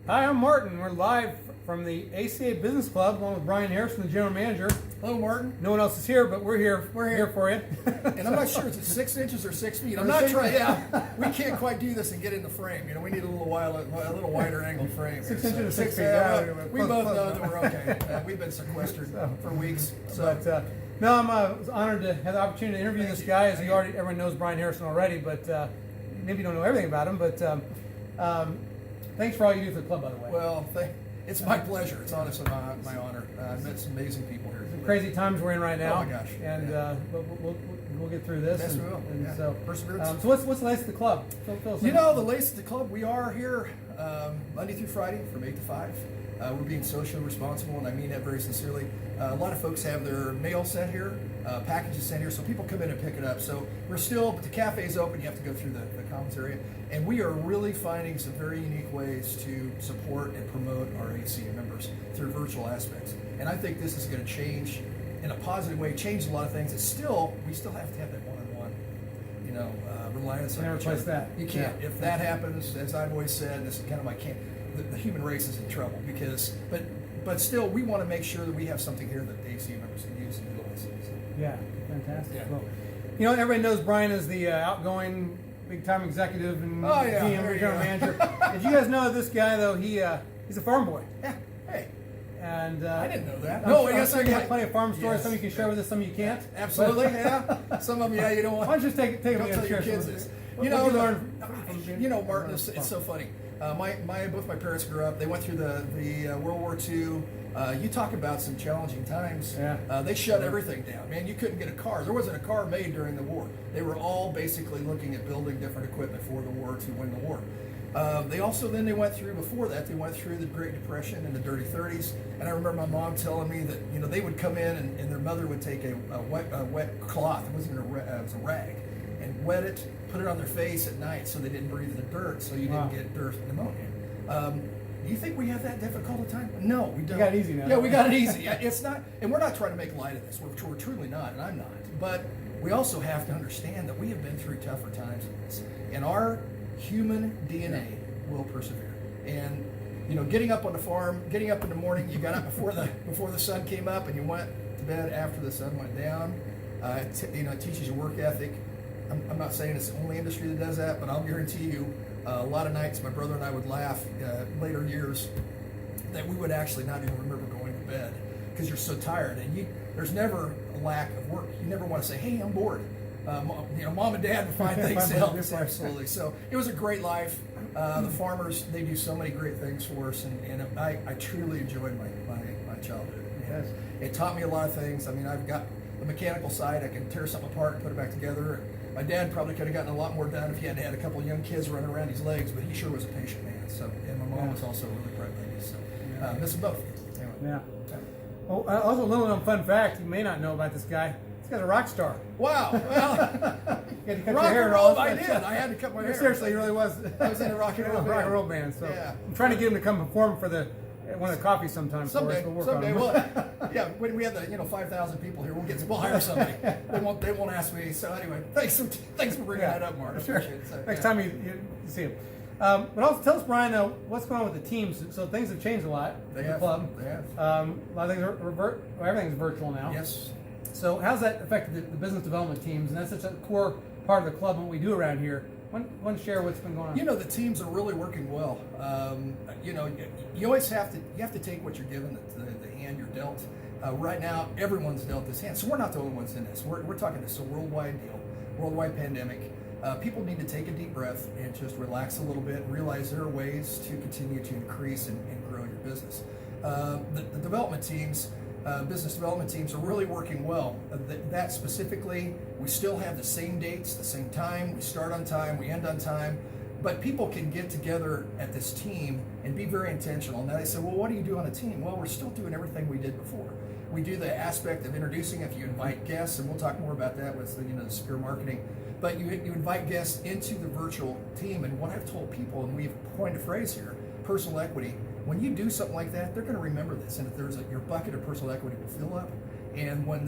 Hi, I'm Martin. We're live from the ACA Business Club, along with Brian Harrison, the general manager. Hello, Martin. No one else is here, but we're here. We're here for you. And I'm not sure, is it 6 inches or 6 feet? I'm not trying. Yeah, we can't quite do this and get in the frame. You know, we need a little wider angle frame. 6 inches or 6 feet. We both know that we're okay. We've been sequestered for weeks. So. No, I'm honored to have the opportunity to interview this guy. As everyone knows Brian Harrison already, but maybe you don't know everything about him. But thanks for all you do for the club, by the way. Well, it's my pleasure. It's honestly my honor. I've met some amazing people here. Some crazy times we're in right now. Oh my gosh! And but we'll get through this. Yes, we will. And yeah. so perseverance. So what's the latest at the club? You know, the latest at the club. We are here Monday through Friday from 8 to 5. We're being socially responsible, and I mean that very sincerely. A lot of folks have their mail sent here, packages sent here, so people come in and pick it up. So we're still, but the cafe is open. You have to go through the commons area, and we are really finding some very unique ways to support and promote our ACA members through virtual aspects. And I think this is going to change in a positive way, change a lot of things. We still have to have that one-on-one, reliance on each other. Replace that. You can't. Yeah. If that happens, as I've always said, this is kind of my camp. The human race is in trouble but still, we want to make sure that we have something here that the ACA members can use and utilize. So. Yeah, fantastic. Yeah. Well, everybody knows Brian is the outgoing, big-time executive and GM, general manager. Did you guys know this guy, though, he's a farm boy? Yeah. Hey. And I didn't know that. I'm sure you have plenty of farm stories. Yes. Some you can share with us, some you can't. Absolutely, yeah. Some of them, you don't want. Why don't you just take them and share kids this? Martin, it's so funny. Both my parents grew up. They went through the World War II. You talk about some challenging times. Yeah. They shut everything down. Man, you couldn't get a car. There wasn't a car made during the war. They were all basically looking at building different equipment for the war to win the war. They went through, before that, they went through the Great Depression and the Dirty 30s. And I remember my mom telling me that, they would come in and their mother would take a wet cloth. It wasn't it was a rag. And wet it, put it on their face at night so they didn't breathe the dirt, so you didn't get dirt pneumonia. Do you think we have that difficult a time? No, we don't. We got it easy now. Yeah, we got it easy. It's not, and we're not trying to make light of this. We're truly not, and I'm not. But we also have to understand that we have been through tougher times than this, and our human DNA will persevere. And getting up on the farm, getting up in the morning, you got up before the sun came up, and you went to bed after the sun went down. It teaches you work ethic. I'm not saying it's the only industry that does that, but I'll guarantee you, a lot of nights my brother and I would laugh later years that we would actually not even remember going to bed because you're so tired. And there's never a lack of work. You never want to say, "Hey, I'm bored." Mom and dad would find things to help us. Absolutely. So it was a great life. The farmers, they do so many great things for us, and I truly enjoyed my childhood. Yes. It taught me a lot of things. I mean, I've got the mechanical side. I can tear something apart and put it back together. My dad probably could have gotten a lot more done if he hadn't had a couple of young kids running around his legs, but he sure was a patient man. So, and my mom was also a really bright lady. So, miss them both. Anyway. Yeah. Well, also a little known fun fact you may not know about this guy. This guy's a rock star. Wow. Well, you had to cut rock your hair and roll. I did. I had to cut my hair. Seriously, he really was. I was in a rock and roll band. So yeah. I'm trying to get him to come perform for one of the coffees sometime. Someday, we'll yeah. When we have the 5,000 people here, we'll hire somebody. They won't ask me. So anyway, thanks for bringing that up, Mark. Sure. So, next time you see him. But also tell us, Brian, what's going on with the teams? So things have changed a lot. They at have. the club. They have. A lot of things are everything's virtual now. Yes. So how's that affected the business development teams? And that's such a core part of the club and what we do around here. Want to share what's been going on? The teams are really working well. You always have to take what you're given, the hand you're dealt. Right now, everyone's dealt this hand, so we're not the only ones in this. We're talking this a worldwide deal, worldwide pandemic. People need to take a deep breath and just relax a little bit and realize there are ways to continue to increase and grow your business. The development teams, business development teams are really working well. That specifically, we still have the same dates, the same time. We start on time, we end on time. But people can get together at this team and be very intentional. Now they say, well, what do you do on a team? Well, we're still doing everything we did before. We do the aspect of introducing, if you invite guests, and we'll talk more about that with the secure marketing. But you invite guests into the virtual team. And what I've told people, and we've coined a phrase here, personal equity. When you do something like that, they're going to remember this. And if there's your bucket of personal equity will fill up. And when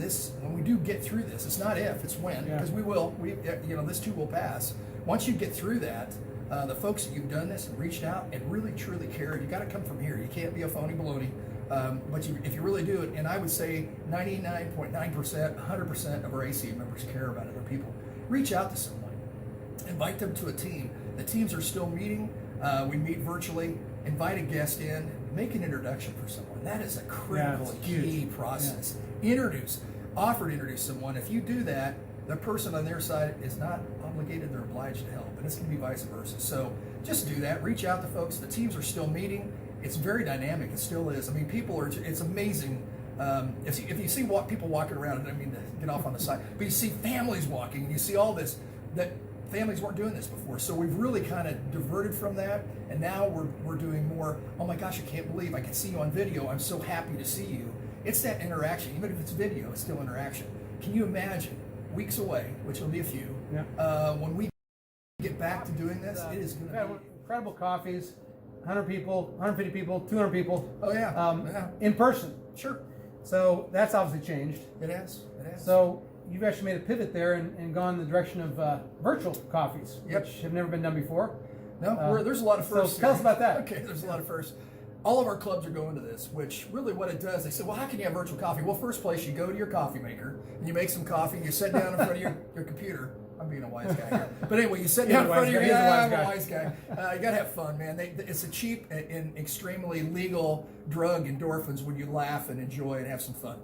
we do get through this, it's not if, it's when, because we will. This too will pass. Once you get through that, The folks that you've done this and reached out and really truly cared, you got to come from here. You can't be a phony baloney. But if you really do it, and I would say 99.9%, 100% of our ACA members care about other people, reach out to someone, invite them to a team. The teams are still meeting. We meet virtually. Invite a guest in. Make an introduction for someone. That is a critical key process. Offer to introduce someone. If you do that, the person on their side is not obligated, they're obliged to help, and it's going to be vice versa. So just do that. Reach out to folks. The teams are still meeting. It's very dynamic. It still is. I mean, it's amazing. If you see people walking around, and I mean to get off on the side, but you see families walking, and you see all this, that families weren't doing this before. So we've really kind of diverted from that, and now we're doing more, oh my gosh, I can't believe I can see you on video. I'm so happy to see you. It's that interaction. Even if it's video, it's still interaction. Can you imagine, weeks away, which will be a few, when we get back to doing this, it is going to be incredible coffees, 100 people, 150 people, 200 people. Oh yeah. In person. Sure. So that's obviously changed. It has. So you've actually made a pivot there and gone in the direction of virtual coffees, which have never been done before. No, there's a lot of firsts. So tell us about that. Okay, there's a lot of firsts. All of our clubs are going to this, which really what it does, they say, well, how can you have virtual coffee? Well, first place, you go to your coffee maker, and you make some coffee, and you sit down in front of your computer. I'm being a wise guy here. But anyway, you sit down in front of your I'm a wise guy. You got to have fun, man. It's a cheap and extremely legal drug, endorphins, when you laugh and enjoy and have some fun.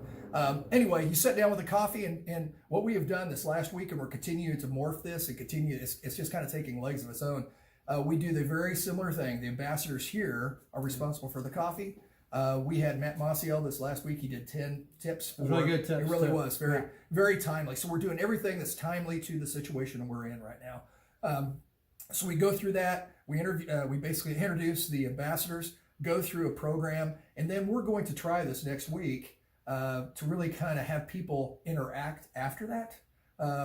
Anyway, you sit down with a coffee, and what we have done this last week, and we're continuing to morph this and continue, it's just kind of taking legs of its own. We do the very similar thing. The ambassadors here are responsible for the coffee. We had Matt Maciel this last week. He did 10 tips. Really good tips. It really was very timely. So we're doing everything that's timely to the situation we're in right now. So we go through that. We basically introduce the ambassadors, go through a program, and then we're going to try this next week to really kind of have people interact after that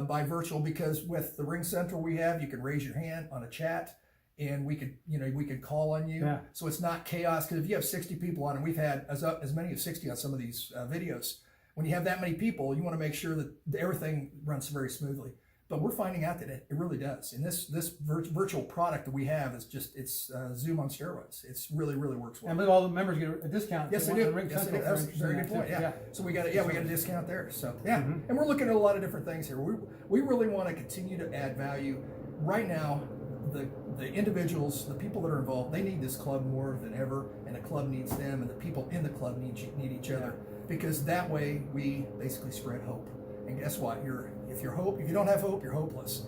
by virtual, because with the Ring Central we have, you can raise your hand on a chat. And we could call on you, so it's not chaos. Because if you have 60 people on, and we've had as many as 60 on some of these videos, when you have that many people, you want to make sure that everything runs very smoothly. But we're finding out that it really does. And this virtual product that we have is it's Zoom on steroids. It's really works well. And I believe all the members get a discount. Yes, they do. Yes, they do. That's a very good point. Yeah. So we got a discount there. So and we're looking at a lot of different things here. We really want to continue to add value. Right now, the individuals, the people that are involved, they need this club more than ever, and the club needs them, and the people in the club need each other, because that way we basically spread hope. And guess what? If you don't have hope, you're hopeless.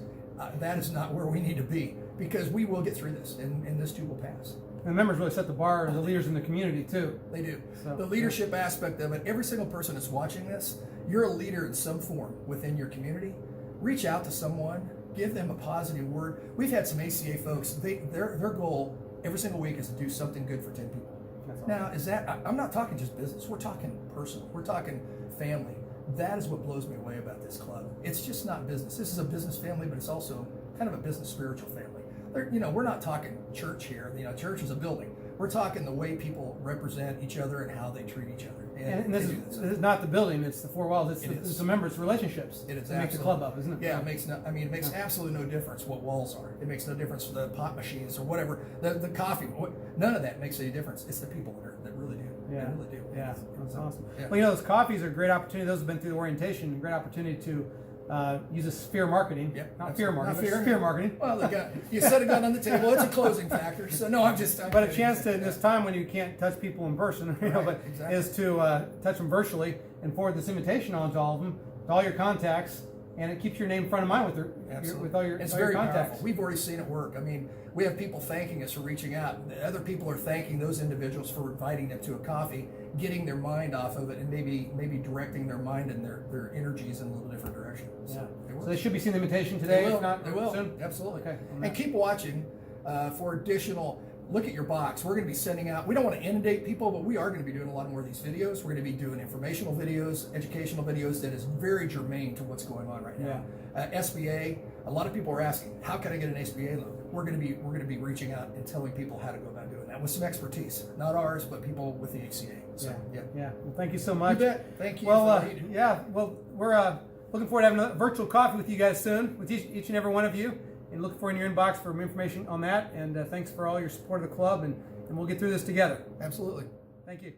That is not where we need to be, because we will get through this, and this too will pass. And members really set the bar, and the leaders in the community too. They do. So, the leadership aspect of it, every single person that's watching this, you're a leader in some form within your community. Reach out to someone. Give them a positive word. We've had some ACA folks, their goal every single week is to do something good for 10 people. Awesome. Now, I'm not talking just business. We're talking personal. We're talking family. That is what blows me away about this club. It's just not business. This is a business family, but it's also kind of a business spiritual family. We're not talking church here. Church is a building. We're talking the way people represent each other and how they treat each other. And this is not the building; it's the four walls. It's the members' relationships. It is that make the club up, isn't it? Yeah, it makes absolutely no difference what walls are. It makes no difference for the pot machines or whatever, the coffee. None of that makes any difference. It's the people that really do. Yeah, they really do. Yeah, that's awesome. Yeah. Well, those coffees are a great opportunity. Those have been through the orientation. A great opportunity to use a sphere marketing. Yep. Not fear marketing. Sphere marketing. Well, you set a gun on the table. It's a closing factor. So no, I'm but a chance to in this time when you can't touch people in person, is to touch them virtually and forward this invitation on to all of them, to all your contacts, and it keeps your name front of mind with all your It's all very your contacts. powerful. We've already seen it work. I mean, we have people thanking us for reaching out. Other people are thanking those individuals for inviting them to a coffee, getting their mind off of it, and maybe directing their mind and their energies in a little different direction. So, so they should be seeing the invitation today. They will. If not, they will. Soon? Absolutely. Okay. And keep watching for additional. Look at your box. We're going to be sending out. We don't want to inundate people, but we are going to be doing a lot more of these videos. We're going to be doing informational videos, educational videos that is very germane to what's going on right now. SBA. A lot of people are asking, how can I get an SBA loan? We're going to be reaching out and telling people how to go about doing that with some expertise, not ours, but people with the ACA. So, yeah. Well, thank you so much. You bet. Thank you. Well, Well, we're looking forward to having a virtual coffee with you guys soon, with each and every one of you. and look for in your inbox for more information on that. And thanks for all your support of the club, and we'll get through this together. Absolutely. Thank you.